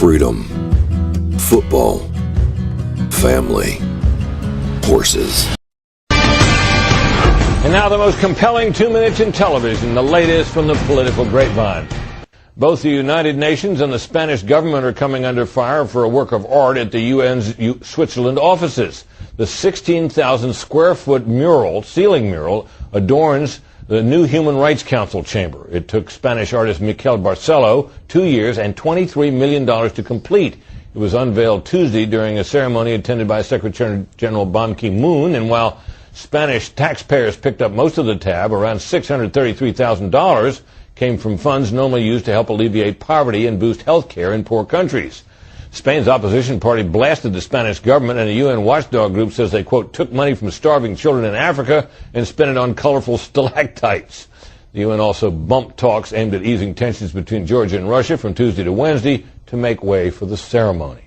freedom, football, family, horses. And now the most compelling 2 minutes in television, the latest from the political grapevine. Both the United Nations and the Spanish government are coming under fire for a work of art at the UN's Switzerland offices. The 16,000 square foot ceiling mural, adorns the new Human Rights Council chamber. It took Spanish artist Miquel Barcelo 2 years and $23 million to complete. It was unveiled Tuesday during a ceremony attended by Secretary General Ban Ki-moon, and while Spanish taxpayers picked up most of the tab, around $633,000 came from funds normally used to help alleviate poverty and boost health care in poor countries. Spain's opposition party blasted the Spanish government, and a UN watchdog group says they, quote, took money from starving children in Africa and spent it on colorful stalactites. The UN also bumped talks aimed at easing tensions between Georgia and Russia from Tuesday to Wednesday to make way for the ceremony.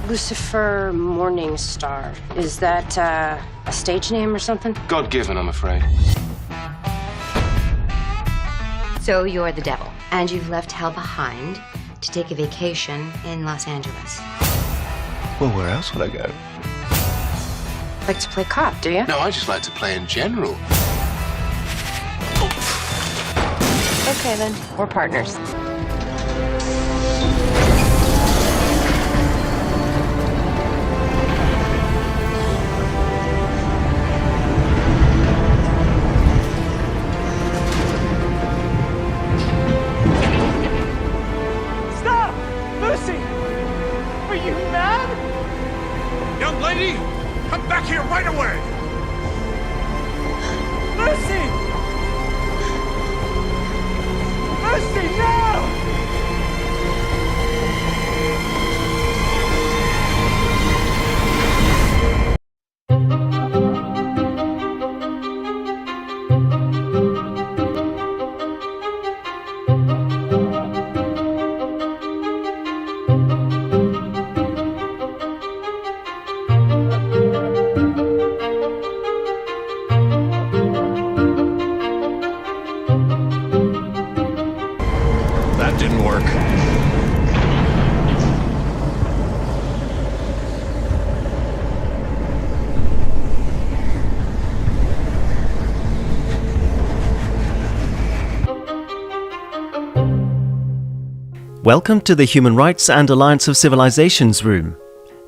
Lucifer Morningstar. Is that a stage name or something? God-given, I'm afraid. So you're the devil, and you've left hell behind to take a vacation in Los Angeles. Well, where else would I go? Like to play cop, do you? No, I just like to play in general. Okay, then. We're partners. Young lady, come back here right away! Lucy! Lucy, no! That didn't work. Welcome to the Human Rights and Alliance of Civilizations Room.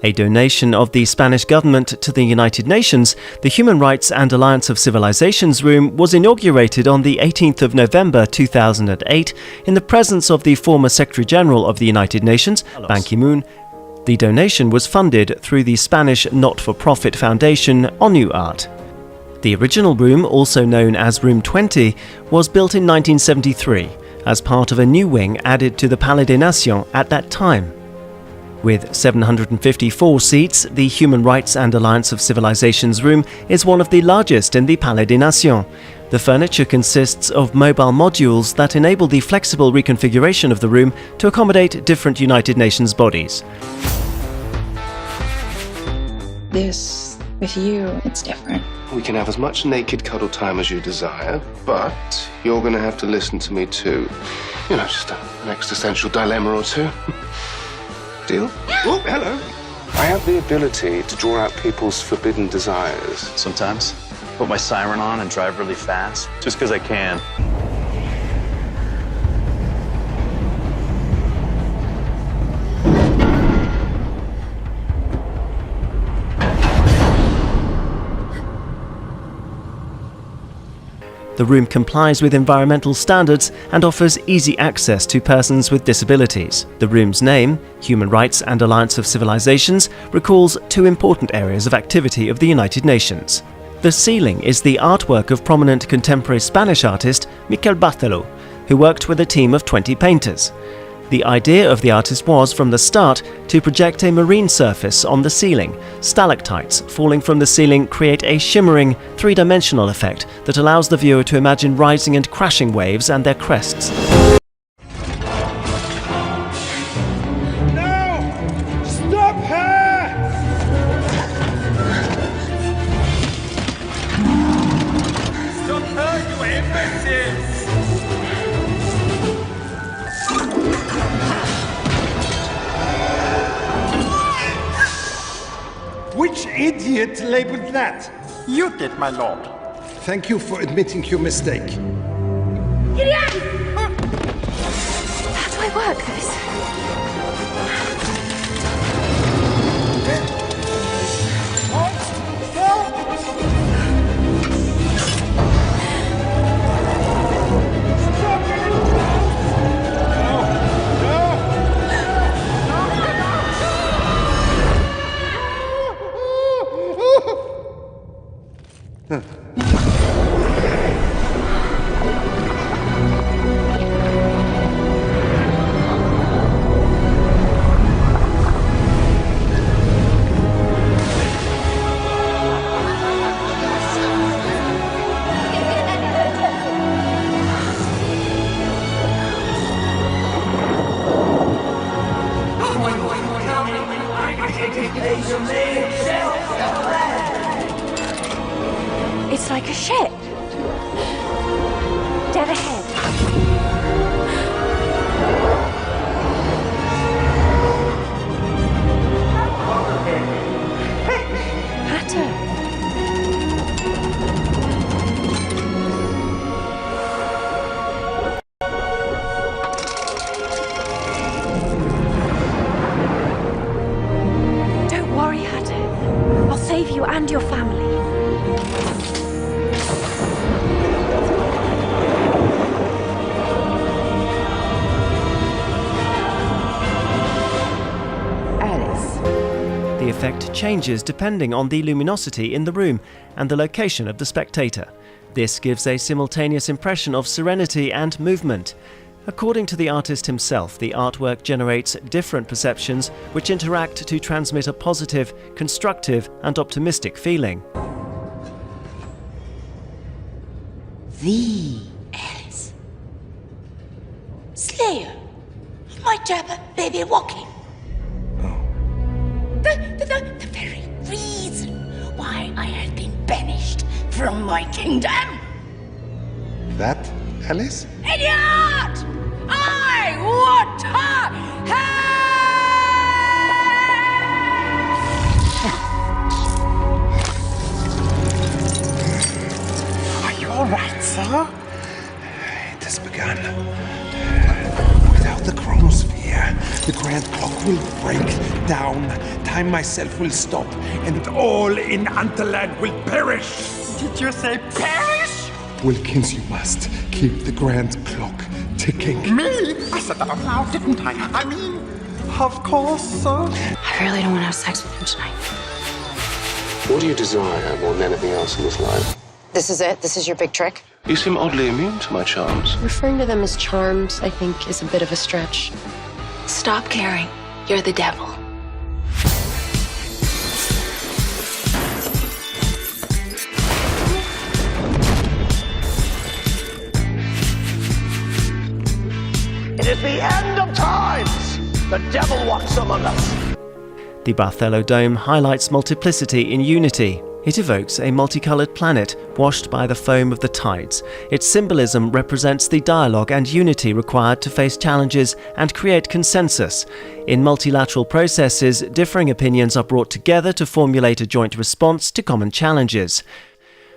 A donation of the Spanish government to the United Nations, the Human Rights and Alliance of Civilizations Room was inaugurated on the 18th of November 2008 in the presence of the former Secretary General of the United Nations, Ban Ki-moon. The donation was funded through the Spanish not-for-profit foundation ONU Art. The original room, also known as Room 20, was built in 1973 as part of a new wing added to the Palais des Nations at that time. With 754 seats, the Human Rights and Alliance of Civilizations Room is one of the largest in the Palais des Nations. The furniture consists of mobile modules that enable the flexible reconfiguration of the room to accommodate different United Nations bodies. This, with you, it's different. We can have as much naked cuddle time as you desire, but you're going to have to listen to me too. You know, just an existential dilemma or two. Deal? Oh, hello. I have the ability to draw out people's forbidden desires. Sometimes. Put my siren on and drive really fast, just because I can. The room complies with environmental standards and offers easy access to persons with disabilities. The room's name, Human Rights and Alliance of Civilizations, recalls two important areas of activity of the United Nations. The ceiling is the artwork of prominent contemporary Spanish artist Miquel Barcelo, who worked with a team of 20 painters. The idea of the artist was, from the start, to project a marine surface on the ceiling. Stalactites falling from the ceiling create a shimmering, three-dimensional effect that allows the viewer to imagine rising and crashing waves and their crests. Which idiot labeled that? You did, my lord. Thank you for admitting your mistake. How do I work this? It's like a ship. Dead ahead. Don't worry, Hatter. I'll save you and your family. The effect changes depending on the luminosity in the room and the location of the spectator. This gives a simultaneous impression of serenity and movement. According to the artist himself, the artwork generates different perceptions which interact to transmit a positive, constructive and optimistic feeling. The Alice. Slayer of my Jabba baby walking. The very reason why I had been banished from my kingdom. That, Alice? Idiot! I want her head! Are you all right, sir? It has begun. Without the chronosphere, the grand clock will break down. Time myself will stop, and all in Antaland will perish. Did you say perish? Wilkins, you must keep the grand clock ticking. Me? I said that out loud, didn't I? I mean, of course, sir. I really don't want to have sex with him tonight. What do you desire more than anything else in this life? This is it? This is your big trick? You seem oddly immune to my charms. Referring to them as charms, I think, is a bit of a stretch. Stop caring. You're the devil. It is the end of times. The devil walks among us. The Barthelo Dome highlights multiplicity in unity. It evokes a multicolored planet washed by the foam of the tides. Its symbolism represents the dialogue and unity required to face challenges and create consensus. In multilateral processes, differing opinions are brought together to formulate a joint response to common challenges.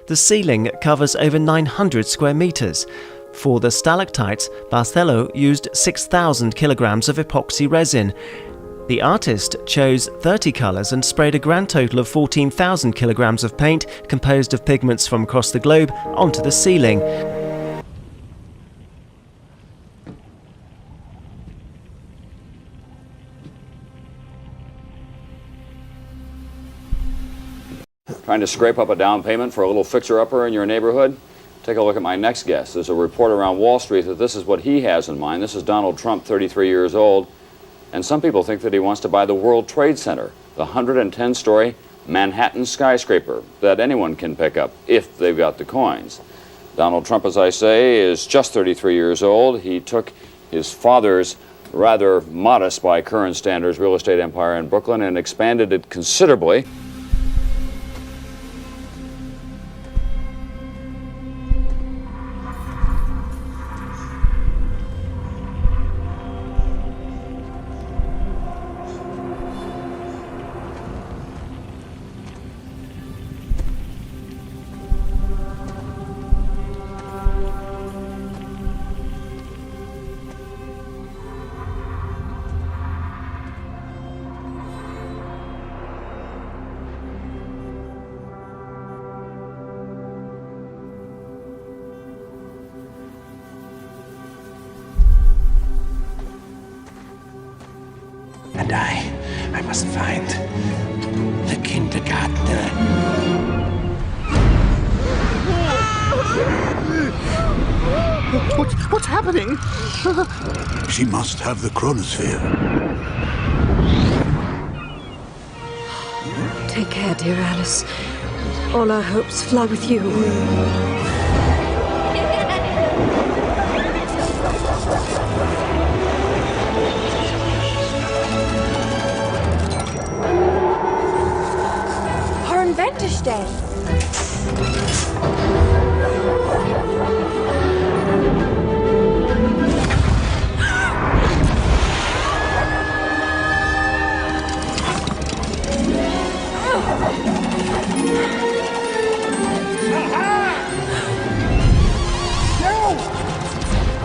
The ceiling covers over 900 square meters. For the stalactites, Barthelo used 6,000 kilograms of epoxy resin. The artist chose 30 colours and sprayed a grand total of 14,000 kilograms of paint composed of pigments from across the globe onto the ceiling. Trying to scrape up a down payment for a little fixer-upper in your neighborhood? Take a look at my next guest. There's a report around Wall Street that this is what he has in mind. This is Donald Trump, 33 years old, and some people think that he wants to buy the World Trade Center, the 110-story Manhattan skyscraper that anyone can pick up if they've got the coins. Donald Trump, as I say, is just 33 years old. He took his father's rather modest by current standards real estate empire in Brooklyn and expanded it considerably. And I must find the kindergartner. What's happening? She must have the chronosphere. Take care, dear Alice. All our hopes fly with you. Hornventus Day.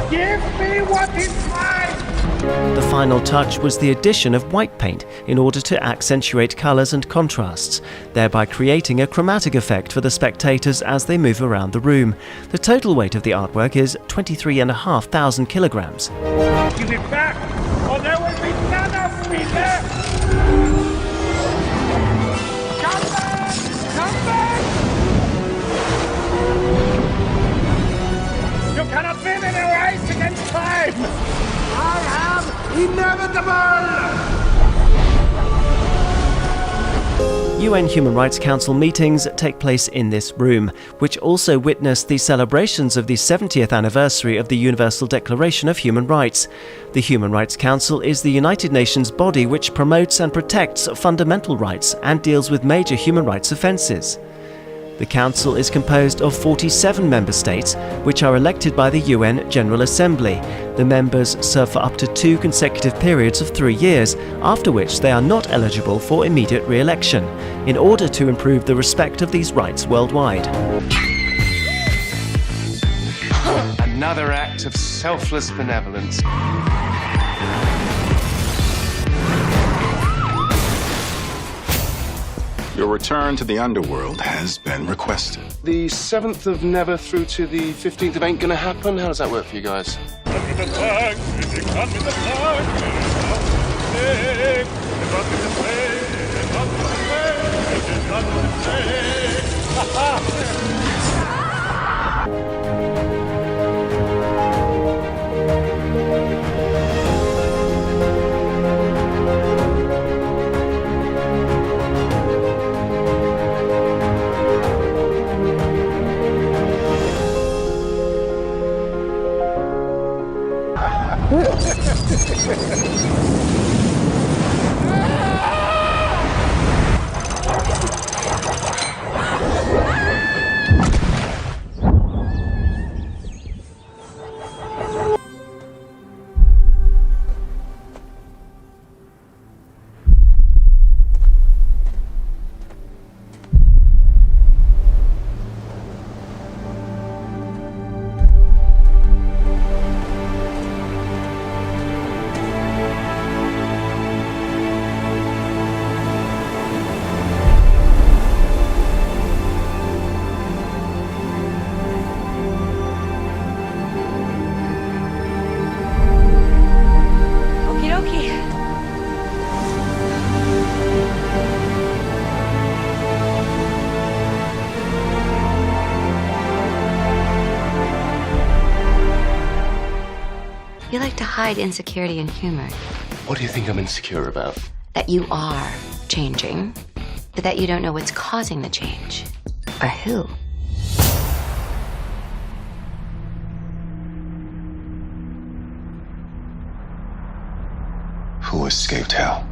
Give me what is mine! The final touch was the addition of white paint in order to accentuate colours and contrasts, thereby creating a chromatic effect for the spectators as they move around the room. The total weight of the artwork is 23,500 kilograms. Give it back, or there will be none of me left! Come back! Come back! You cannot win in a race against time! I am inevitable! UN Human Rights Council meetings take place in this room, which also witnessed the celebrations of the 70th anniversary of the Universal Declaration of Human Rights. The Human Rights Council is the United Nations body which promotes and protects fundamental rights and deals with major human rights offences. The Council is composed of 47 member states, which are elected by the UN General Assembly. The members serve for up to 2 consecutive periods of 3 years, after which they are not eligible for immediate re-election, in order to improve the respect of these rights worldwide. Another act of selfless benevolence. Your return to the underworld has been requested. The 7th of Never through to the 15th of ain't gonna happen? How does that work for you guys? hide insecurity and humor. What do you think I'm insecure about? That you are changing, but that you don't know what's causing the change. Or who. Who escaped hell?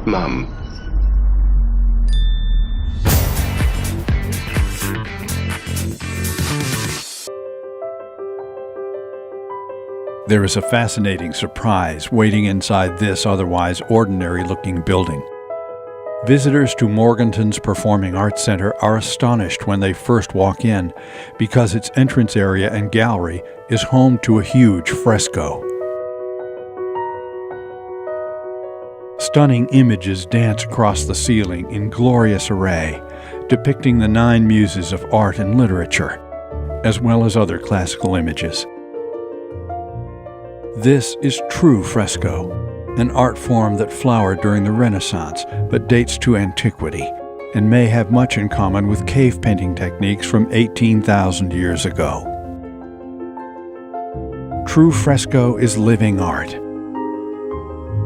Mum. There is a fascinating surprise waiting inside this otherwise ordinary-looking building. Visitors to Morganton's Performing Arts Center are astonished when they first walk in because its entrance area and gallery is home to a huge fresco. Stunning images dance across the ceiling in glorious array, depicting the 9 muses of art and literature, as well as other classical images. This is true fresco, an art form that flowered during the Renaissance but dates to antiquity and may have much in common with cave painting techniques from 18,000 years ago. True fresco is living art.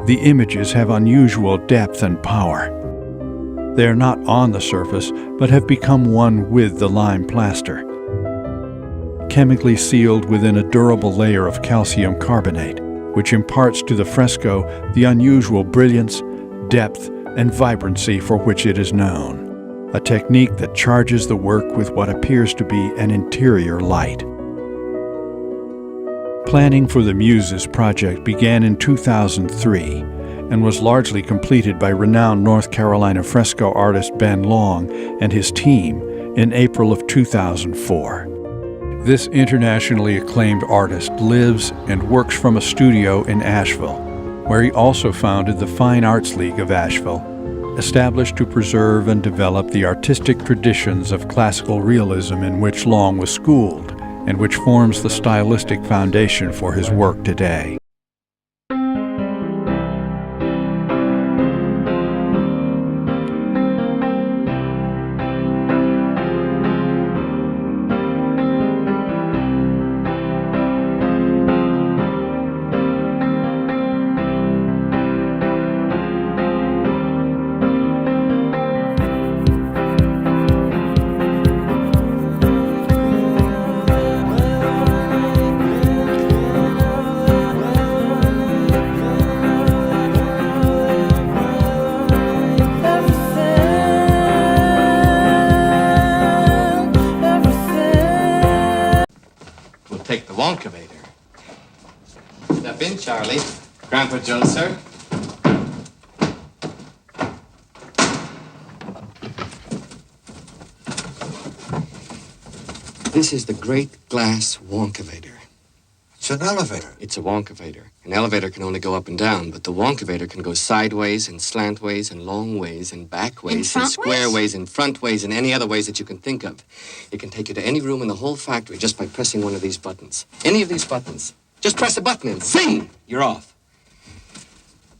The images have unusual depth and power. They are not on the surface, but have become one with the lime plaster, chemically sealed within a durable layer of calcium carbonate, which imparts to the fresco the unusual brilliance, depth, and vibrancy for which it is known, a technique that charges the work with what appears to be an interior light. Planning for the Muses project began in 2003 and was largely completed by renowned North Carolina fresco artist Ben Long and his team in April of 2004. This internationally acclaimed artist lives and works from a studio in Asheville, where he also founded the Fine Arts League of Asheville, established to preserve and develop the artistic traditions of classical realism in which Long was schooled, and which forms the stylistic foundation for his work today. Take the Wonkavator. Step in, Charlie. Grandpa Joe, sir. This is the great glass Wonkavator. It's an elevator. It's a Wonkavator. An elevator can only go up and down, but the Wonkavator can go sideways and slantways and long ways and back ways and square ways and front ways and any other ways that you can think of. It can take you to any room in the whole factory just by pressing one of these buttons. Any of these buttons. Just press a button and zing! You're off.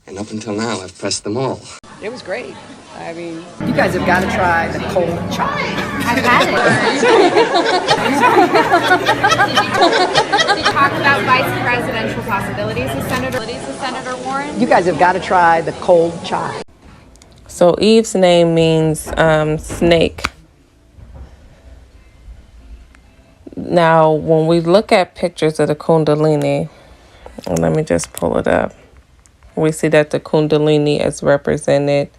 And up until now, I've pressed them all. It was great. I mean, you guys have got to try the cold chai. I've had it. Did you talk about vice presidential possibilities with Senator Warren? You guys have got to try the cold chai. So Eve's name means snake. Now, when we look at pictures of the Kundalini, let me just pull it up. We see that the Kundalini is represented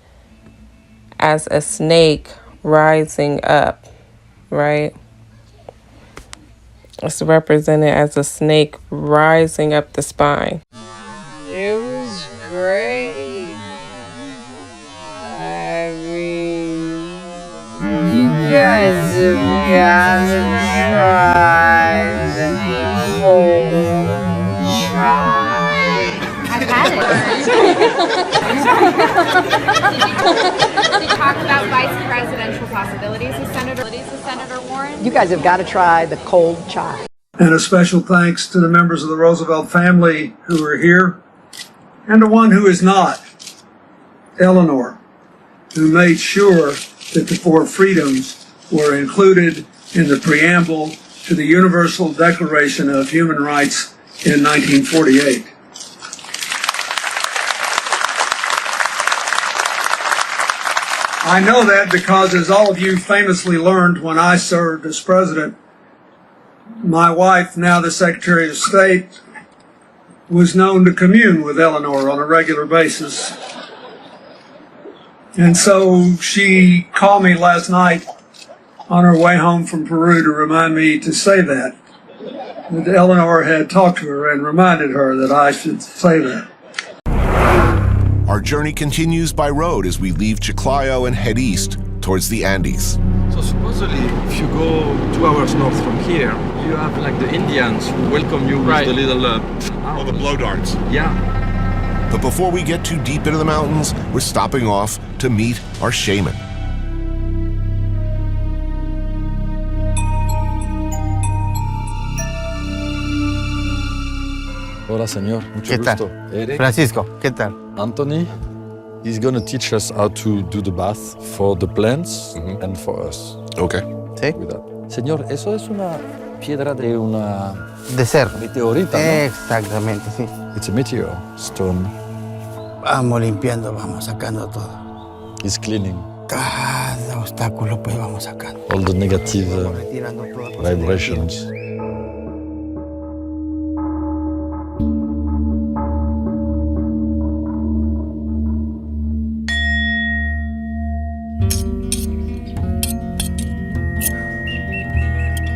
as a snake rising up, right? It's represented as a snake rising up the spine. It was great. I mean, you guys have got to try the cold chai. I've had it. Did you talk about vice presidential possibilities with Senator Warren? You guys have got to try the cold chai. And a special thanks to the members of the Roosevelt family who are here, and to one who is not, Eleanor, who made sure that the 4 freedoms were included in the preamble to the Universal Declaration of Human Rights in 1948. I know that because, as all of you famously learned when I served as president, my wife, now the Secretary of State, was known to commune with Eleanor on a regular basis. And so she called me last night on her way home from Peru to remind me to say that Eleanor had talked to her and reminded her that I should say that. Our journey continues by road as we leave Chiclayo and head east towards the Andes. So supposedly, if you go 2 hours north from here, you have like the Indians who welcome you with the little... the blow darts. Yeah. But before we get too deep into the mountains, we're stopping off to meet our shaman. Hola, señor. Mucho ¿Qué tal? gusto. Eric. Francisco, ¿qué tal? Anthony. He's going to teach us how to do the bath for the plants and for us. Okay. ¿Sí? With that. Señor, eso es una piedra de una... De ser. Meteorita, ¿no? Exactamente, sí. It's a meteor stone. Vamos limpiando, vamos sacando todo. He's cleaning. Cada obstáculo, pues vamos sacando. All the negative Retirando todo. vibrations.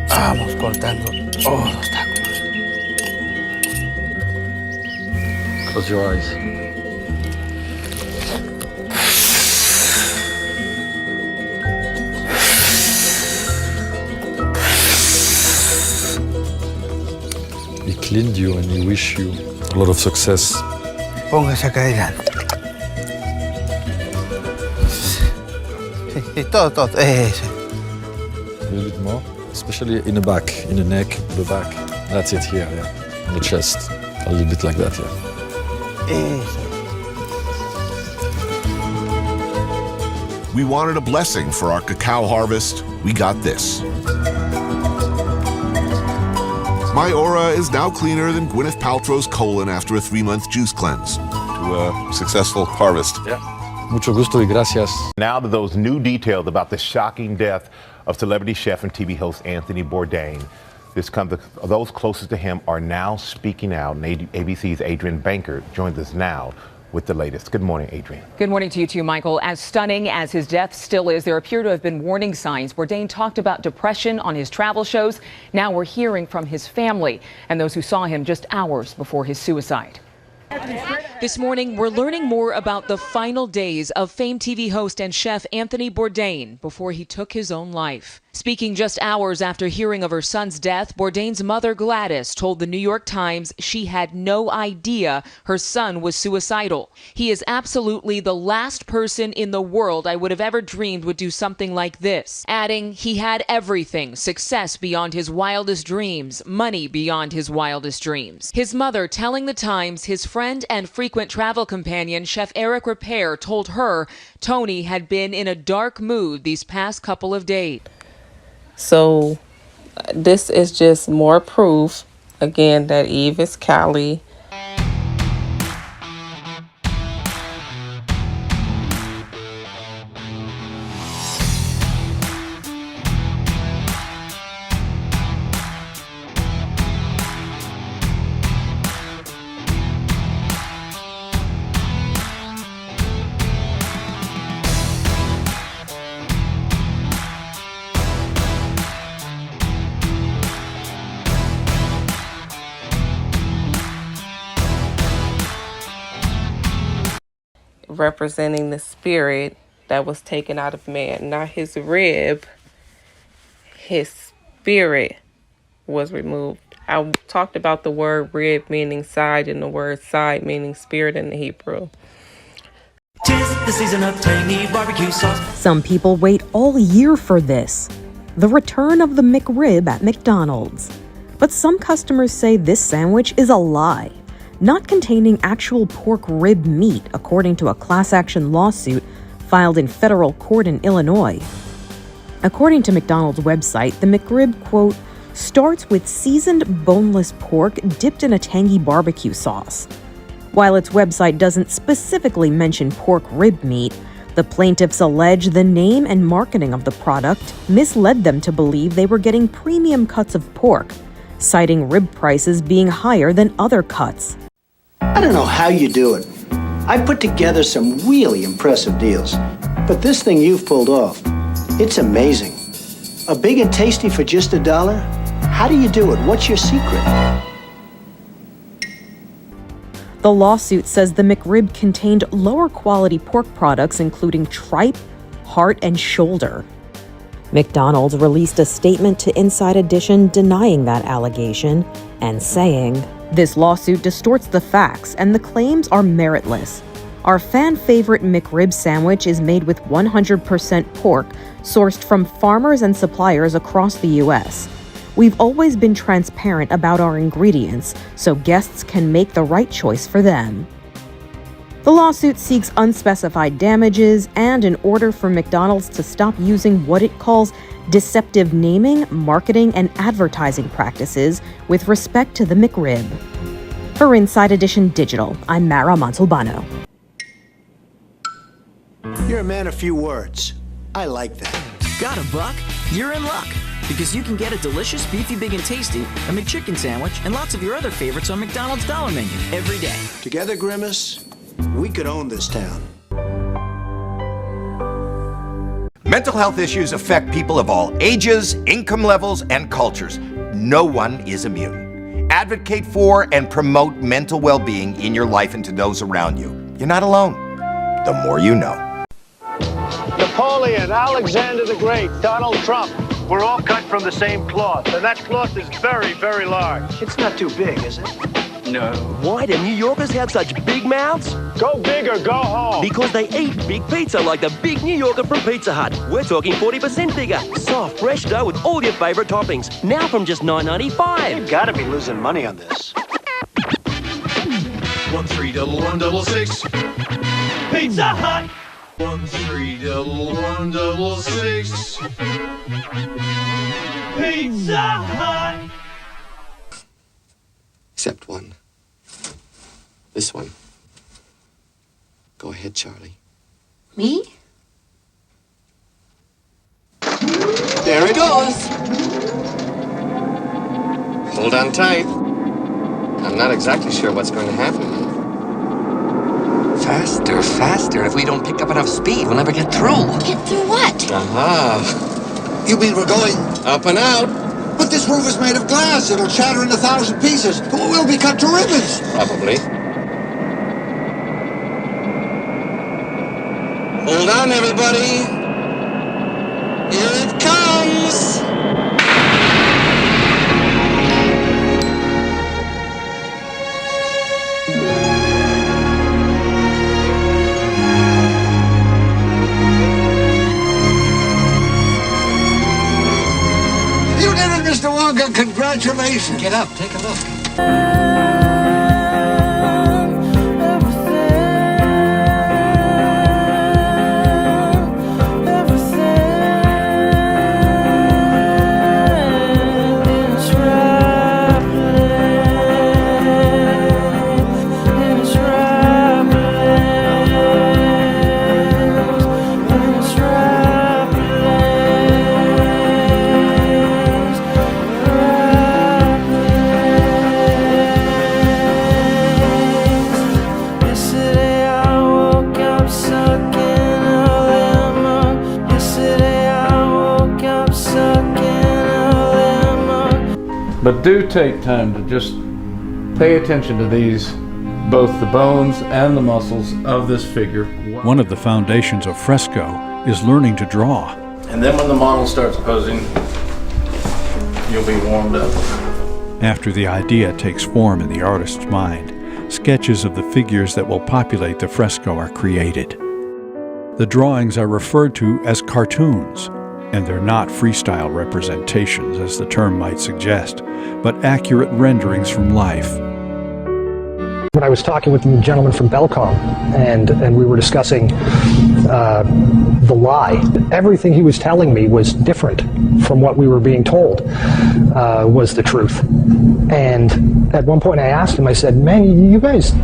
Vamos cortando todos los obstáculos. Close your eyes. He cleaned you and he wish you a lot of success. Póngase acá adelante. Sí, todo. Eso. A little bit more, especially in the back, in the neck, the back. That's it here, yeah. On the chest. A little bit like that, yeah. Eso. We wanted a blessing for our cacao harvest. We got this. My aura is now cleaner than Gwyneth Paltrow's colon after a 3-month juice cleanse. To a successful harvest. Yeah. Mucho gusto y gracias. Now to those new details about the shocking death of celebrity chef and TV host Anthony Bourdain. Those closest to him are now speaking out, and ABC's Adrian Banker joins us now with the latest. Good morning, Adrian. Good morning to you too, Michael. As stunning as his death still is, there appear to have been warning signs. Bourdain talked about depression on his travel shows. Now we're hearing from his family and those who saw him just hours before his suicide. This morning, we're learning more about the final days of famed TV host and chef Anthony Bourdain before he took his own life. Speaking just hours after hearing of her son's death, Bourdain's mother Gladys told the New York Times she had no idea her son was suicidal. He is absolutely the last person in the world I would have ever dreamed would do something like this. Adding, he had everything, success beyond his wildest dreams, money beyond his wildest dreams. His mother telling the Times his friend and frequent travel companion, Chef Eric Ripert, told her Tony had been in a dark mood these past couple of days. So this is just more proof, again, that Eve is Cali. Representing the spirit that was taken out of man, not his rib. His spirit was removed. I talked about the word rib meaning side and the word side meaning spirit in the Hebrew. The season of tangy barbecue sauce. Some people wait all year for this, the return of the McRib at McDonald's. But some customers say this sandwich is a lie, not containing actual pork rib meat, according to a class action lawsuit filed in federal court in Illinois. According to McDonald's website, the McRib, quote, starts with seasoned boneless pork dipped in a tangy barbecue sauce. While its website doesn't specifically mention pork rib meat, the plaintiffs allege the name and marketing of the product misled them to believe they were getting premium cuts of pork, citing rib prices being higher than other cuts. I don't know how you do it. I put together some really impressive deals. But this thing you've pulled off, it's amazing. A big and tasty for just $1? How do you do it? What's your secret? The lawsuit says the McRib contained lower quality pork products including tripe, heart, and shoulder. McDonald's released a statement to Inside Edition denying that allegation and saying, "This lawsuit distorts the facts and the claims are meritless. Our fan-favorite McRib sandwich is made with 100% pork sourced from farmers and suppliers across the U.S. We've always been transparent about our ingredients so guests can make the right choice for them." The lawsuit seeks unspecified damages and an order for McDonald's to stop using what it calls deceptive naming, marketing, and advertising practices with respect to the McRib. For Inside Edition Digital, I'm Mara Montalbano. You're a man of few words. I like that. Got a buck? You're in luck. Because you can get a delicious beefy big and tasty, a McChicken sandwich, and lots of your other favorites on McDonald's Dollar Menu every day. Together, Grimace, we could own this town. Mental health issues affect people of all ages, income levels, and cultures. No one is immune. Advocate for and promote mental well-being in your life and to those around you. You're not alone. The more you know. Napoleon, Alexander the Great, Donald Trump. We're all cut from the same cloth, and that cloth is very, very large. It's not too big, is it? No. Why do New Yorkers have such big mouths? Go big or go home. Because they eat big pizza like the Big New Yorker from Pizza Hut. We're talking 40% bigger. Soft, fresh dough with all your favorite toppings. Now from just $9.95. You've got to be losing money on this. 131166. Pizza Hut. 131166. Pizza Hut. Except one. This one. Go ahead, Charlie. Me? There it goes. Hold on tight. I'm not exactly sure what's going to happen. Faster, faster. If we don't pick up enough speed, we'll never get through. Get through what? Aha. You mean we're going Up and out. But this roof is made of glass. It'll shatter in 1,000 pieces. We'll be cut to ribbons. Probably. Hold on, everybody. Here it comes. You did it, Mr. Wonka. Congratulations. Get up, take a look. But do take time to just pay attention to these, both the bones and the muscles of this figure. One of the foundations of fresco is learning to draw. And then when the model starts posing, you'll be warmed up. After the idea takes form in the artist's mind, sketches of the figures that will populate the fresco are created. The drawings are referred to as cartoons, and they're not freestyle representations, as the term might suggest, but accurate renderings from life. When I was talking with the gentleman from Belcom, and we were discussing the lie, everything he was telling me was different from what we were being told was the truth. And at one point I asked him, I said, man, you guys,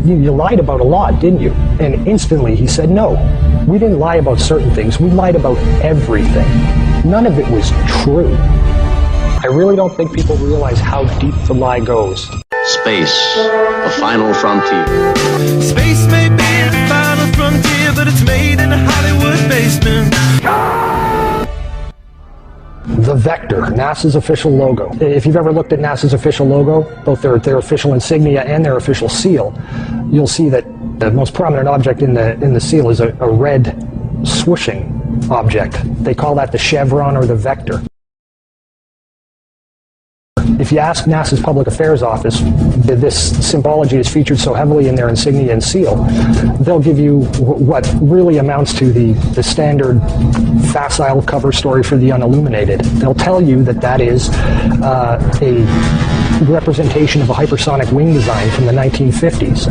you lied about a lot, didn't you? And instantly he said, no, we didn't lie about certain things. We lied about everything. None of it was true. I really don't think people realize how deep the lie goes. Space, the final frontier. Space may be the final frontier, but it's made in a Hollywood basement. The Vector, NASA's official logo. If you've ever looked at NASA's official logo, both their official insignia and their official seal, you'll see that the most prominent object in the seal is a red swooshing object. They call that the chevron or the vector. If you ask NASA's Public Affairs Office, this symbology is featured so heavily in their insignia and seal, they'll give you what really amounts to the standard facile cover story for the unilluminated. They'll tell you that that is a representation of a hypersonic wing design from the 1950s,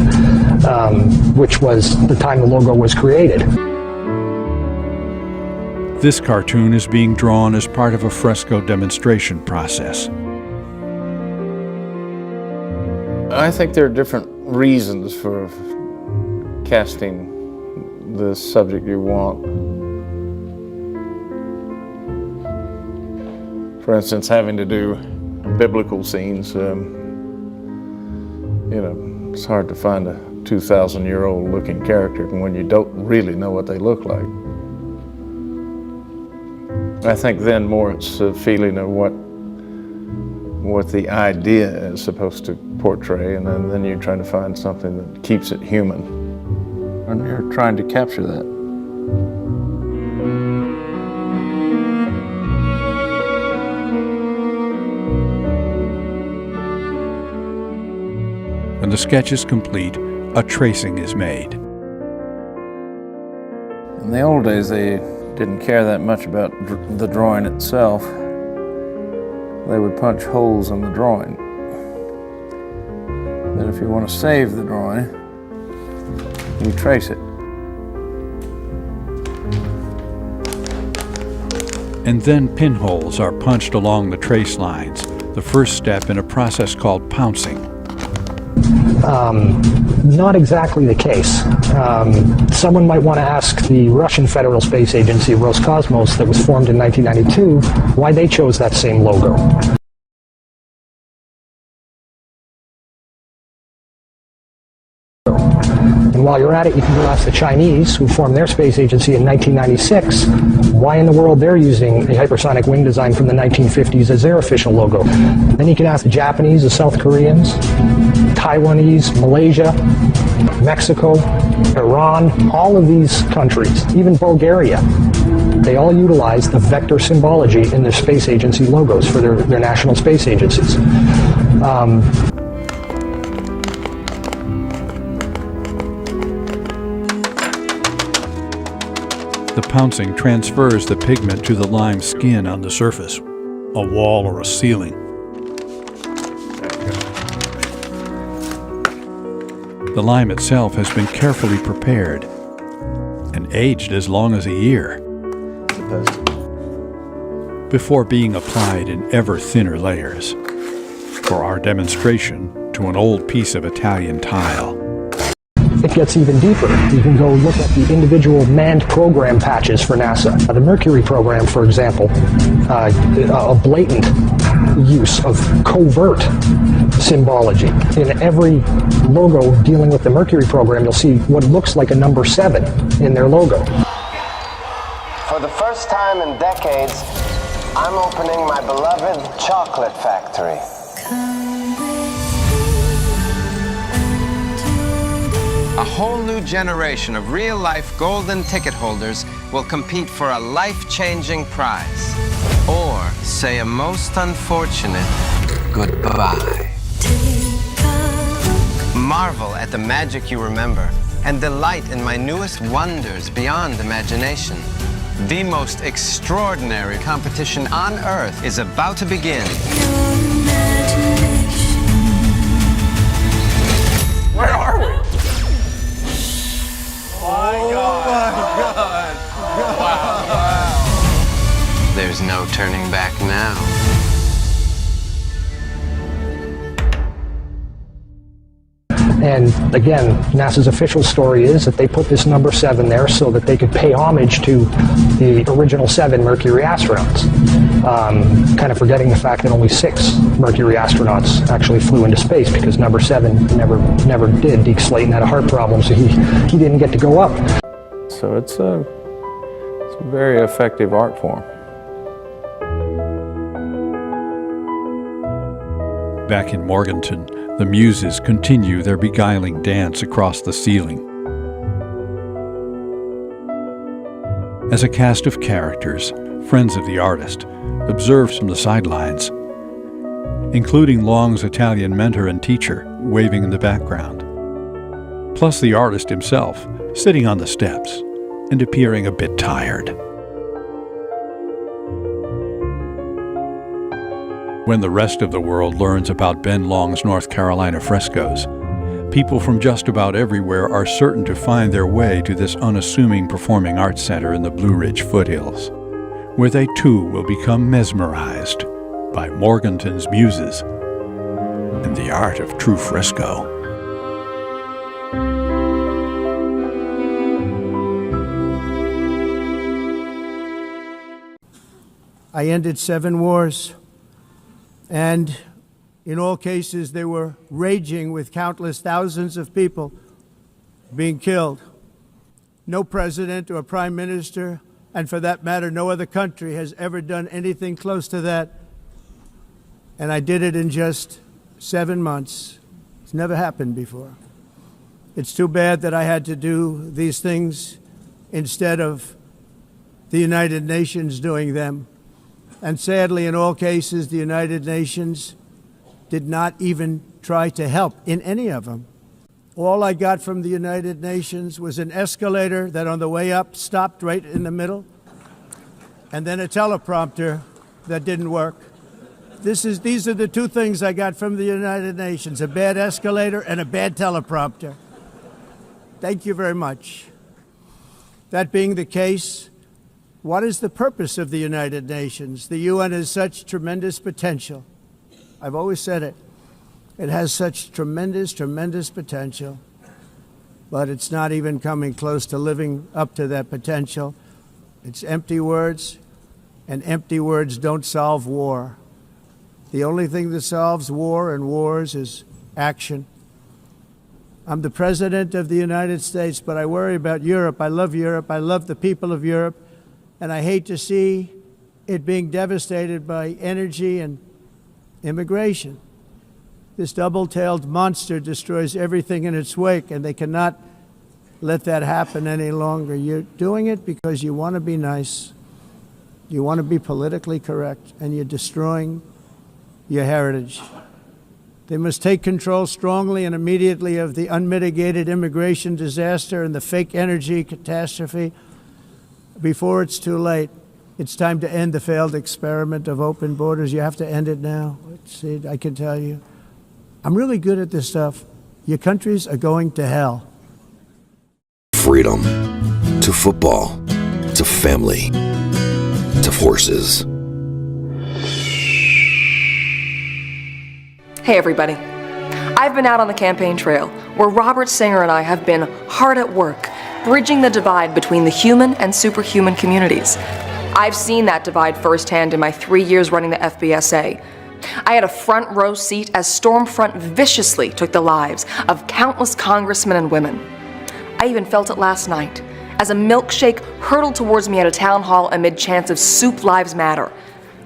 which was the time the logo was created. This cartoon is being drawn as part of a fresco demonstration process. I think there are different reasons for casting the subject you want. For instance, having to do biblical scenes, it's hard to find a 2,000-year-old looking character when you don't really know what they look like. I think then more it's a feeling of what the idea is supposed to portray, and then you're trying to find something that keeps it human. And you're trying to capture that. When the sketch is complete, a tracing is made. In the old days, they didn't care that much about the drawing itself. They would punch holes in the drawing. Then if you want to save the drawing, you trace it. And then pinholes are punched along the trace lines, the first step in a process called pouncing. Not exactly the case. Someone might want to ask the Russian Federal Space Agency, Roscosmos, that was formed in 1992, why they chose that same logo. And while you're at it, you can go ask the Chinese, who formed their space agency in 1996, why in the world they're using a hypersonic wing design from the 1950s as their official logo. Then you can ask the Japanese, the South Koreans, Taiwanese, Malaysia, Mexico, Iran, all of these countries, even Bulgaria. They all utilize the vector symbology in their space agency logos for their national space agencies. The pouncing transfers the pigment to the lime skin on the surface, a wall or a ceiling. The lime itself has been carefully prepared and aged as long as a year before being applied in ever thinner layers for our demonstration to an old piece of Italian tile. It gets even deeper. You can go look at the individual manned program patches for NASA. The Mercury program, for example, a blatant use of covert symbology. In every logo dealing with the Mercury program, you'll see what looks like a number 7 in their logo. For the first time in decades, I'm opening my beloved chocolate factory. A whole new generation of real-life golden ticket holders will compete for a life-changing prize. Or say a most unfortunate goodbye. Marvel at the magic you remember and delight in my newest wonders beyond imagination. The most extraordinary competition on Earth is about to begin. Where There's no turning back now. And again, NASA's official story is that they put this number 7 there so that they could pay homage to the original 7 Mercury astronauts. Kind of forgetting the fact that only 6 Mercury astronauts actually flew into space because number 7 never did. Deke Slayton had a heart problem, so he didn't get to go up. So it's a very effective art form. Back in Morganton, the Muses continue their beguiling dance across the ceiling. As a cast of characters, friends of the artist, observes from the sidelines, including Long's Italian mentor and teacher waving in the background, plus the artist himself sitting on the steps and appearing a bit tired. When the rest of the world learns about Ben Long's North Carolina frescoes, people from just about everywhere are certain to find their way to this unassuming performing arts center in the Blue Ridge foothills, where they too will become mesmerized by Morganton's muses and the art of true fresco. I ended 7 wars. And in all cases, they were raging with countless thousands of people being killed. No president or prime minister, and for that matter, no other country has ever done anything close to that. And I did it in just 7 months. It's never happened before. It's too bad that I had to do these things instead of the United Nations doing them. And sadly, in all cases, the United Nations did not even try to help in any of them. All I got from the United Nations was an escalator that on the way up stopped right in the middle, and then a teleprompter that didn't work. These are the 2 things I got from the United Nations, a bad escalator and a bad teleprompter. Thank you very much. That being the case, what is the purpose of the United Nations? The UN has such tremendous potential. I've always said it. It has such tremendous, tremendous potential, but it's not even coming close to living up to that potential. It's empty words, and empty words don't solve war. The only thing that solves war and wars is action. I'm the President of the United States, but I worry about Europe. I love Europe. I love the people of Europe. And I hate to see it being devastated by energy and immigration. This double-tailed monster destroys everything in its wake, and they cannot let that happen any longer. You're doing it because you want to be nice. You want to be politically correct, and you're destroying your heritage. They must take control strongly and immediately of the unmitigated immigration disaster and the fake energy catastrophe before it's too late. It's time to end the failed experiment of open borders. You have to end it now. See, I can tell you. I'm really good at this stuff. Your countries are going to hell. Freedom. To football. To family. To horses. Hey everybody. I've been out on the campaign trail where Robert Singer and I have been hard at work bridging the divide between the human and superhuman communities. I've seen that divide firsthand in my 3 years running the FBSA. I had a front row seat as Stormfront viciously took the lives of countless congressmen and women. I even felt it last night as a milkshake hurtled towards me at a town hall amid chants of Soup Lives Matter.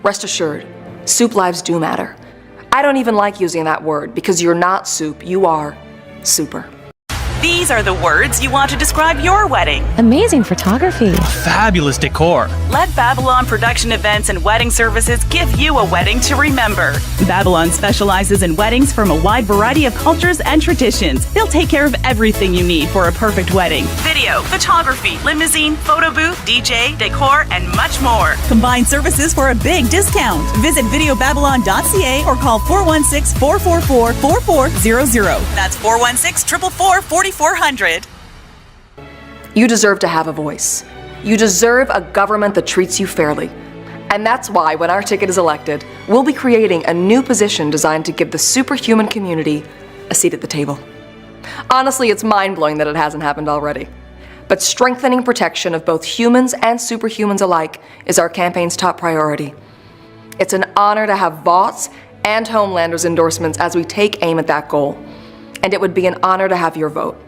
Rest assured, soup lives do matter. I don't even like using that word because you're not soup, you are super. These are the words you want to describe your wedding. Amazing photography. Fabulous decor. Let Babylon Production Events and Wedding Services give you a wedding to remember. Babylon specializes in weddings from a wide variety of cultures and traditions. They'll take care of everything you need for a perfect wedding. Video, photography, limousine, photo booth, DJ, decor, and much more. Combined services for a big discount. Visit videobabylon.ca or call 416-444-4400. That's 416-444-4400. You deserve to have a voice. You deserve a government that treats you fairly. And that's why, when our ticket is elected, we'll be creating a new position designed to give the superhuman community a seat at the table. Honestly, it's mind-blowing that it hasn't happened already. But strengthening protection of both humans and superhumans alike is our campaign's top priority. It's an honor to have Vought's and Homelander's endorsements as we take aim at that goal. And it would be an honor to have your vote.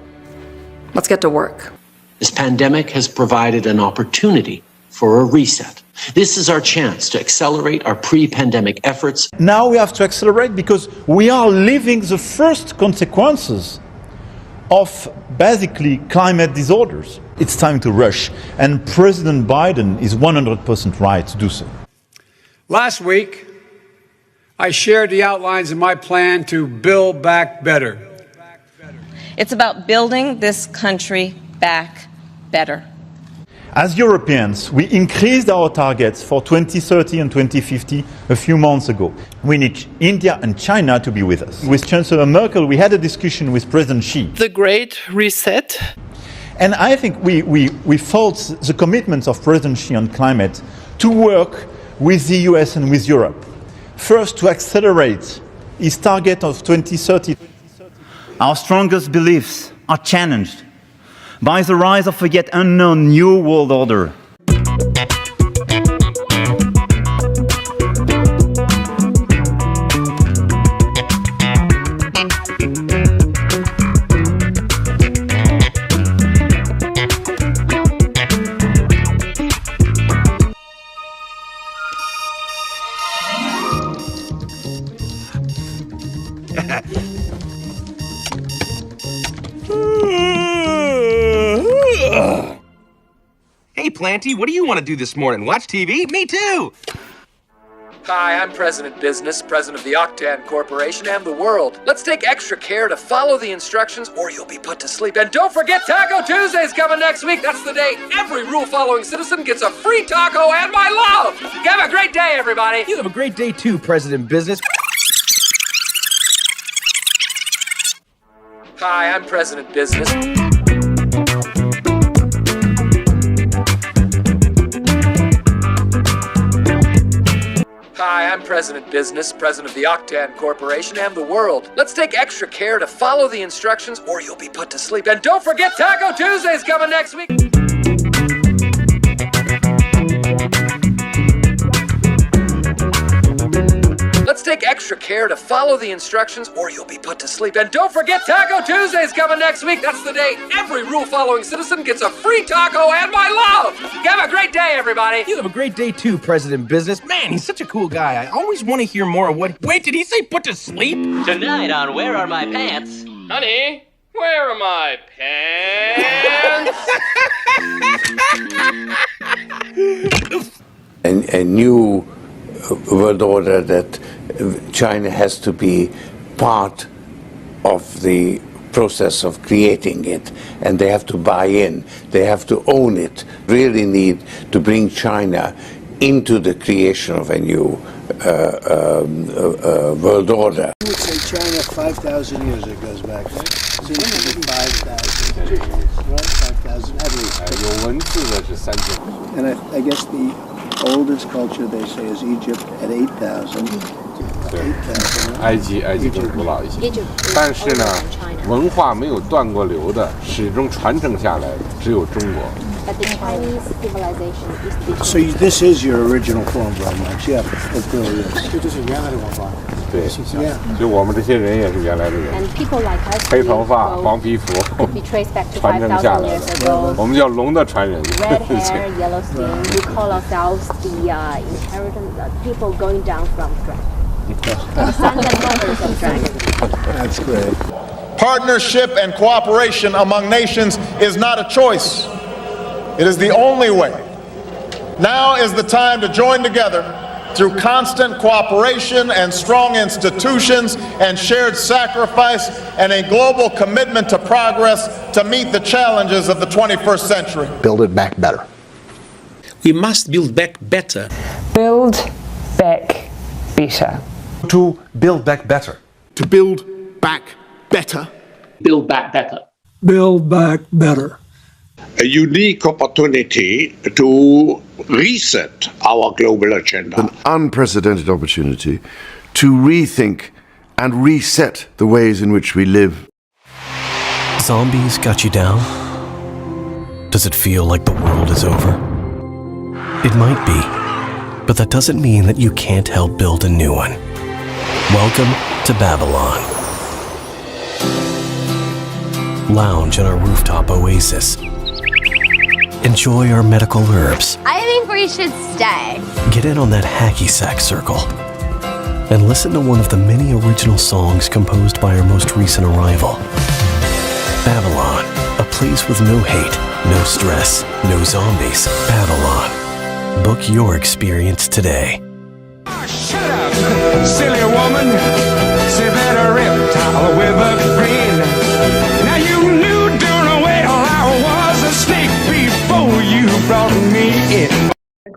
Let's get to work. This pandemic has provided an opportunity for a reset. This is our chance to accelerate our pre-pandemic efforts. Now we have to accelerate because we are living the first consequences of basically climate disorders. It's time to rush, and President Biden is 100% right to do so. Last week, I shared the outlines of my plan to build back better. It's about building this country back better. As Europeans, we increased our targets for 2030 and 2050 a few months ago. We need India and China to be with us. With Chancellor Merkel, we had a discussion with President Xi. The Great Reset. And I think we felt the commitments of President Xi on climate to work with the US and with Europe. First, to accelerate his target of 2030. Our strongest beliefs are challenged by the rise of a yet unknown new world order. Hey, Planty, what do you want to do this morning? Watch TV? Me too! Hi, I'm President Business, President of the Octan Corporation and the world. Let's take extra care to follow the instructions or you'll be put to sleep. And don't forget Taco Tuesday's coming next week. That's the day every rule-following citizen gets a free taco and my love! Have a great day, everybody! You have a great day too, President Business. Hi, I'm President Business. Hi, I'm President Business, President of the Octan Corporation and the world. Let's take extra care to follow the instructions or you'll be put to sleep. And don't forget Taco Tuesday's coming next week. Let's take extra care to follow the instructions or you'll be put to sleep. And don't forget Taco Tuesday's coming next week. That's the day every rule-following citizen gets a free taco and my love! Have a great day, everybody! You have a great day too, President Business. Man, he's such a cool guy. I always want to hear more of what... Wait, did he say put to sleep? Tonight on Where Are My Pants? Honey, where are my pants? A new world order that China has to be part of the process of creating it, and they have to buy in, they have to own it, really need to bring China into the creation of a new world order. I would say China 5,000 years it goes back, right? So it should be 5,000 years, right? 5,000 at least. And I guess the oldest culture they say is Egypt at 8,000. 埃及更古老一些，但是呢，文化没有断过流的，始终传承下来，只有中国。 But the Chinese civilization is the... So this is your original form, very much. Yeah, it really is. 这就是原来的文化。对，就我们这些人也是原来的人。 And people like us, 黑头发、黄皮肤，传承下来的。我们叫龙的传人。Red hair, yellow skin. We call ourselves the inheritance people going down from dragon. The sons and daughters of dragon. That's great. Partnership and cooperation among nations is not a choice. It is the only way. Now is the time to join together through constant cooperation and strong institutions and shared sacrifice and a global commitment to progress to meet the challenges of the 21st century. Build it back better. We must build back better. Build back better. To build back better. To build back better. Build back better. Build back better. a unique opportunity to reset our global agenda. An unprecedented opportunity to rethink and reset the ways in which we live. Zombies got you down? Does it feel like the world is over? It might be, but that doesn't mean that you can't help build a new one. Welcome to Babylon. Lounge in our rooftop oasis. Enjoy our medical herbs. I think we should stay. Get in on that hacky sack circle. And listen to one of the many original songs composed by our most recent arrival. Babylon, a place with no hate, no stress, no zombies. Babylon. Book your experience today. Shut up, silly woman. Say better reptile with a grin. Now you knew during well I was a snake before you brought me in.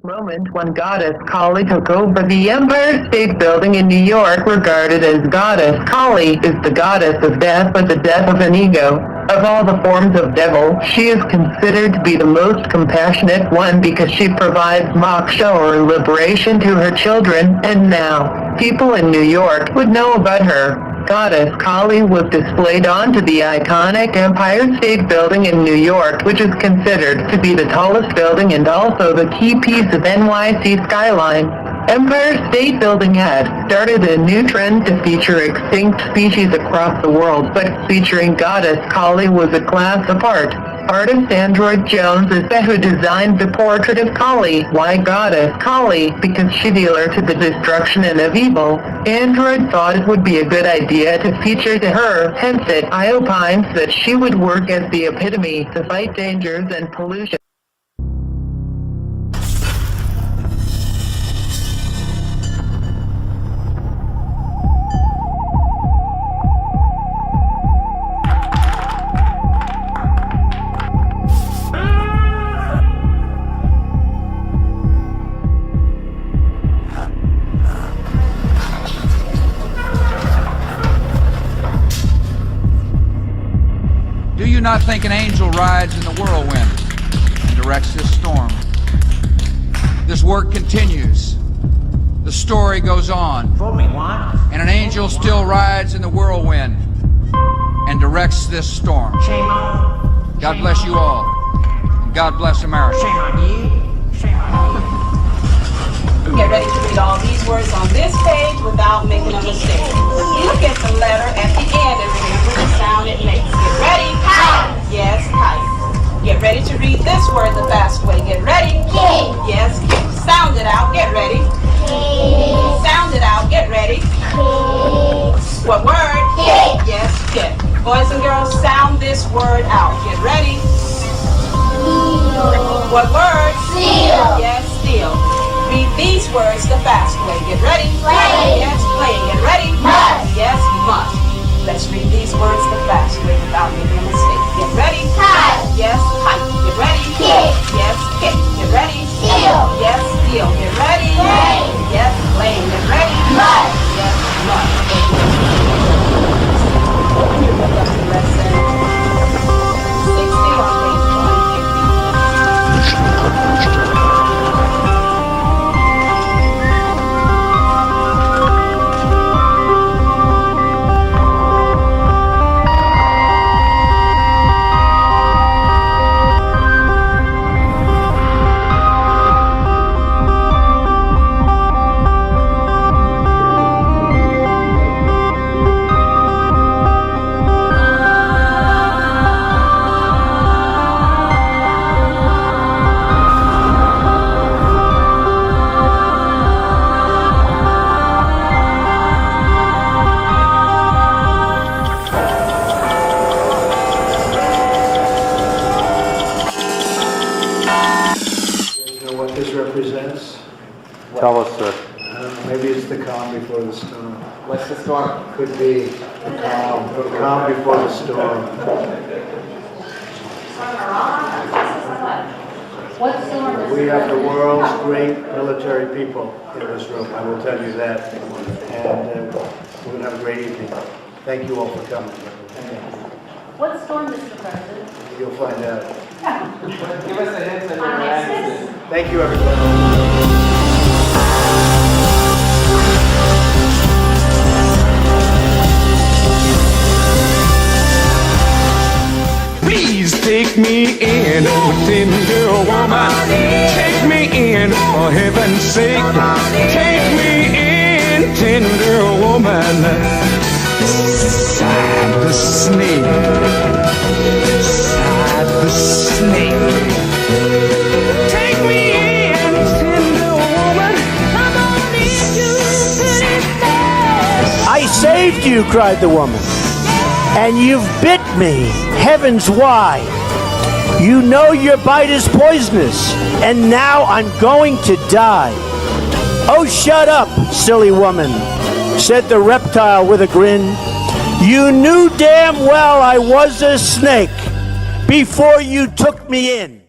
Moment when Goddess Kali took over the Empire State Building in New York, regarded as Goddess Kali is the goddess of death, but the death of an ego. Of all the forms of devil, she is considered to be the most compassionate one because she provides moksha or liberation to her children, and now, people in New York would know about her. Goddess Kali was displayed onto the iconic Empire State Building in New York, which is considered to be the tallest building and also the key piece of NYC skyline. Empire State Building had started a new trend to feature extinct species across the world, but featuring Goddess Kali was a class apart. Artist Android Jones is the who designed the portrait of Kali. Why Goddess Kali? Because she dealer to the destruction and of evil. Android thought it would be a good idea to feature to her, hence it opines that she would work as the epitome to fight dangers and pollution. Do you not think an angel rides in the whirlwind and directs this storm? This work continues. The story goes on. And an angel still rides in the whirlwind and directs this storm. God bless you all. And God bless America. Get ready to read all these words on this page without making a mistake. Look at the letter at the end and remember the sound it makes. Get ready. Kite. Yes, kite. Get ready to read this word the fast way. Get ready. Kid. Yes, kid. Sound it out. Get ready. Kid. Sound it out. Get ready. Kid. What word? Kid. Yes, kid. Boys and girls, sound this word out. Get ready. Seal. What word? Seal. Yes, seal. Read these words the fast way. Get ready. Play. Yes, play. Get ready. Must. Yes, must. Let's read these words the fast way without making a mistake. Get ready. Kite. Yes, kite. Get ready. Kick. Yes, kick. Get ready. Steal. Yes, steal. Get ready. Play. Yes, play. Get ready. Must. Yes, must. Here we go to lesson 60 on page 150. Tell us, sir. Maybe it's the calm before the storm. What's the storm? Could be the calm before the storm. What storm? We have the world's great military people in this room, I will tell you that. And we're going to have a great evening. Thank you all for coming. What storm, Mr. President? You'll find out. Give us a hint and your answer. Thank you, everybody. Please take me in, oh tender woman. Take me in, for heaven's sake. Take me in, tender woman. Sighed the snake. Sighed the snake. Take me in, tender woman. I'm gonna need you pretty fast. I saved you, cried the woman. And you've bit me. Heavens, why? You know your bite is poisonous, and now I'm going to die. Oh, shut up, silly woman, said the reptile with a grin. You knew damn well I was a snake before you took me in.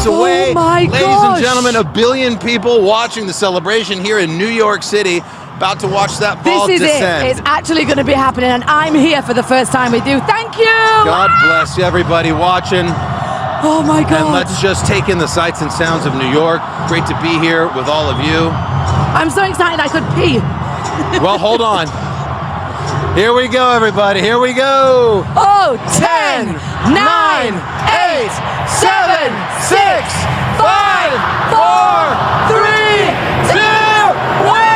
Away. my Ladies gosh. and gentlemen, 1 billion people watching the celebration here in New York City, about to watch that ball This is descend. it. It's actually going to be happening, and I'm here for the first time with you. Thank you. God bless you, everybody watching. Oh my God. And let's just take in the sights and sounds of New York. Great to be here with all of you. I'm so excited I could pee. Well, hold on. Here we go, everybody. Here we go. Oh, 10, 9, 8, 7, 6, 5, 4, 3, 2, 1.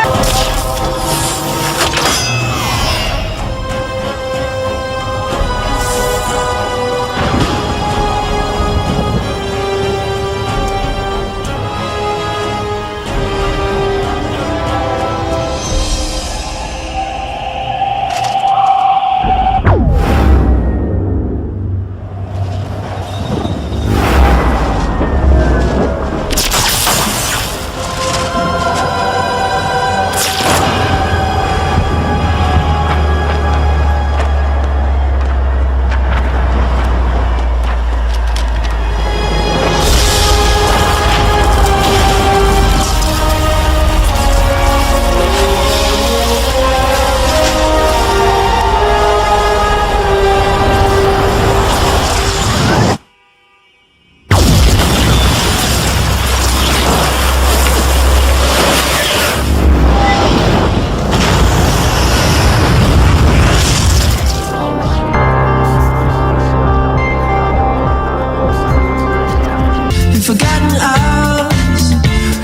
Forgotten hours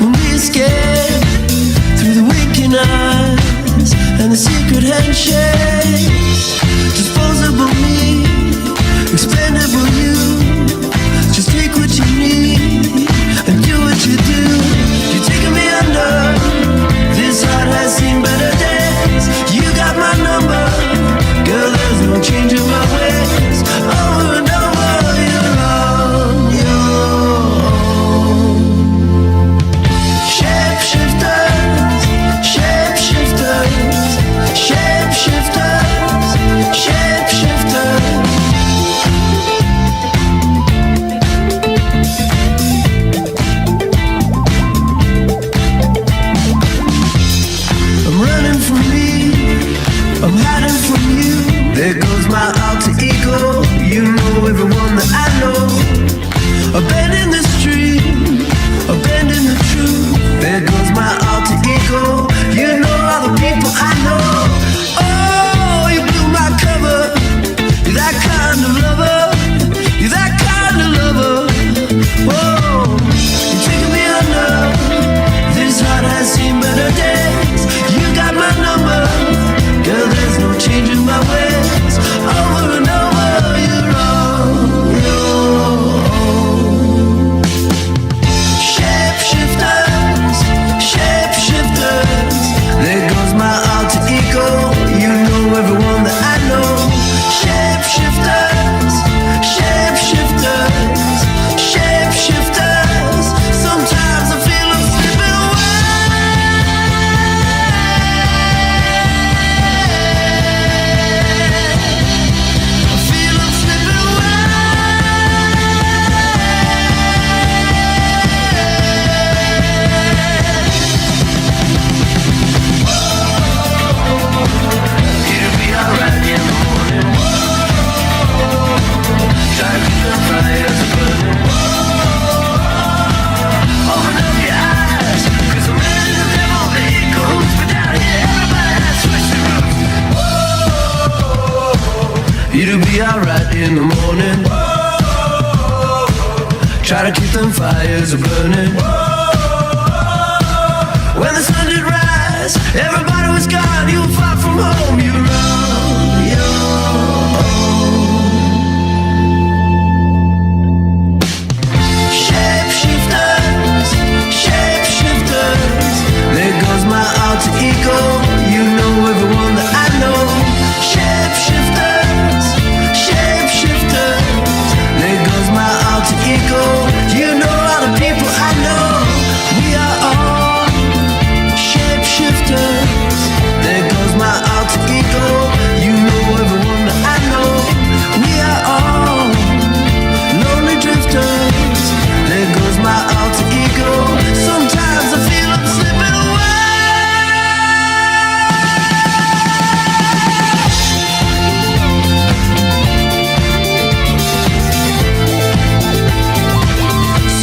when we escaped through the winking eyes and the secret handshakes. Disposable me, expendable you. Just take what you need and do what you do. You're taking me under. This heart has seen better days. You got my number, girl. There's no change in my ways. Over and over, you're on your own. Shapeshifters, shapeshifters, shapeshifters, shapeshifters. be alright in the morning. Try to keep them fires burning. When the sun did rise, everybody was gone. You were far from home, you were on your own. Shapeshifters, shapeshifters. There goes my alter ego. You know everyone that I know. Shapeshifters, shapeshifters. There goes my alter ego. You know all the people I know. We are all shapeshifters. There goes my alter ego. You know everyone that I know. We are all lonely drifters. There goes my alter ego. Sometimes I feel I'm slipping away.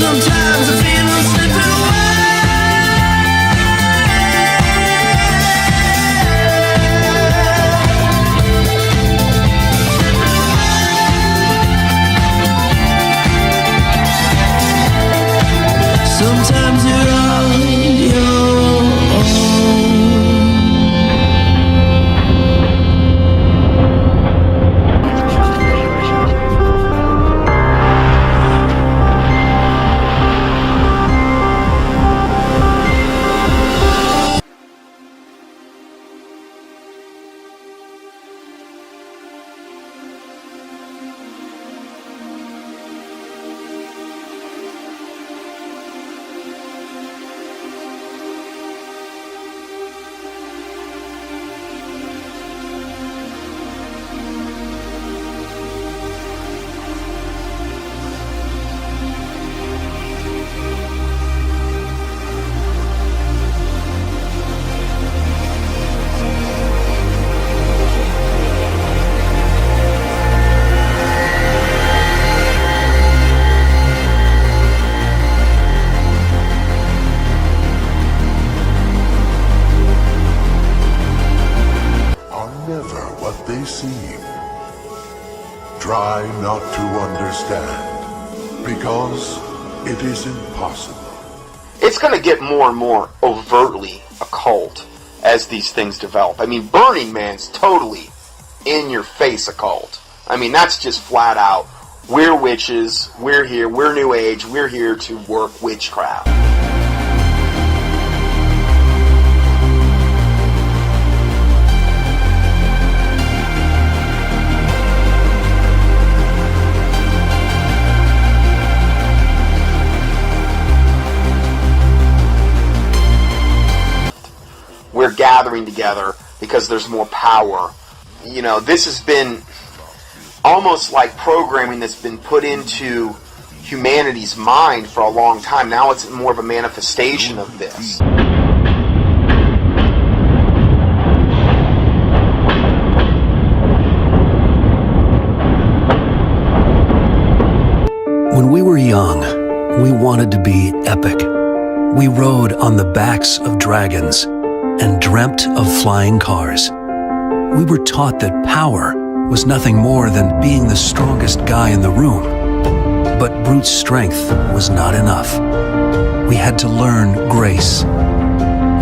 Sometimes I feel I'm slipping away. Sometimes you're on your own. They seem. Try not to understand, because it is impossible. It's going to get more and more overtly occult as these things develop. I mean, Burning Man's totally in-your-face occult. I mean, that's just flat out, we're witches, we're here, we're New Age, we're here to work witchcraft. We're gathering together because there's more power. You know, this has been almost like programming that's been put into humanity's mind for a long time. Now it's more of a manifestation of this. When we were young, we wanted to be epic. We rode on the backs of dragons and dreamt of flying cars. We were taught that power was nothing more than being the strongest guy in the room. But brute strength was not enough. We had to learn grace.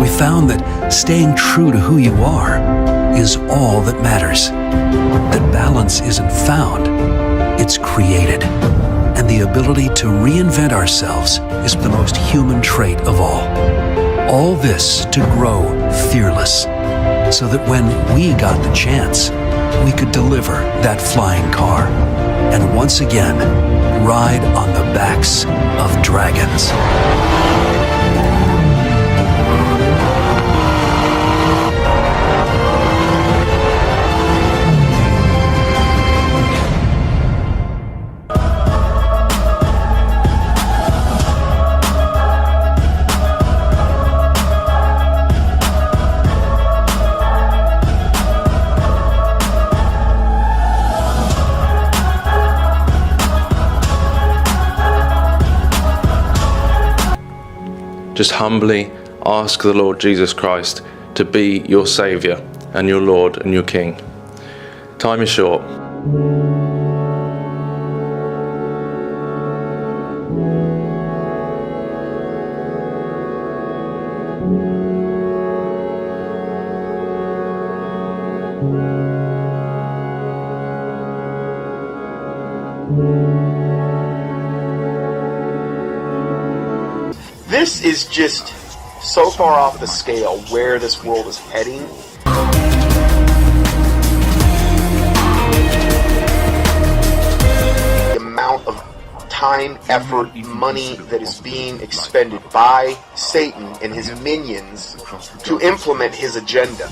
We found that staying true to who you are is all that matters. That balance isn't found, it's created. And the ability to reinvent ourselves is the most human trait of all. All this to grow fearless, so that when we got the chance, we could deliver that flying car and once again ride on the backs of dragons. Just humbly ask the Lord Jesus Christ to be your Saviour and your Lord and your King. Time is short. This is just so far off the scale where this world is heading. The amount of time, effort, money that is being expended by Satan and his minions to implement his agenda.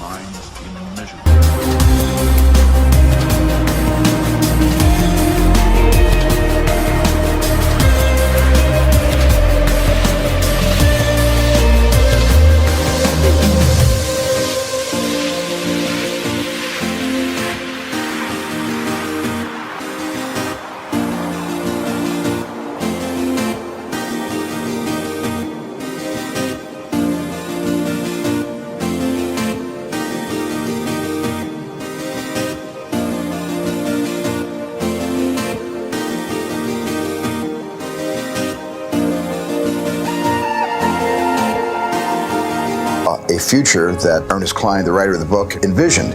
A future that Ernest Cline, the writer of the book, envisioned.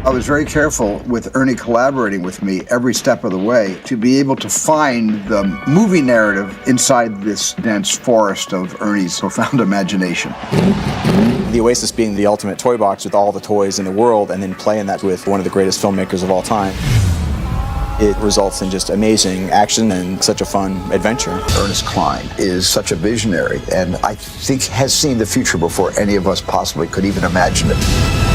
I was very careful with Ernie collaborating with me every step of the way to be able to find the movie narrative inside this dense forest of Ernie's profound imagination. The Oasis being the ultimate toy box with all the toys in the world, and then playing that with one of the greatest filmmakers of all time. It results in just amazing action and such a fun adventure. Ernest Cline is such a visionary, and I think has seen the future before any of us possibly could even imagine it.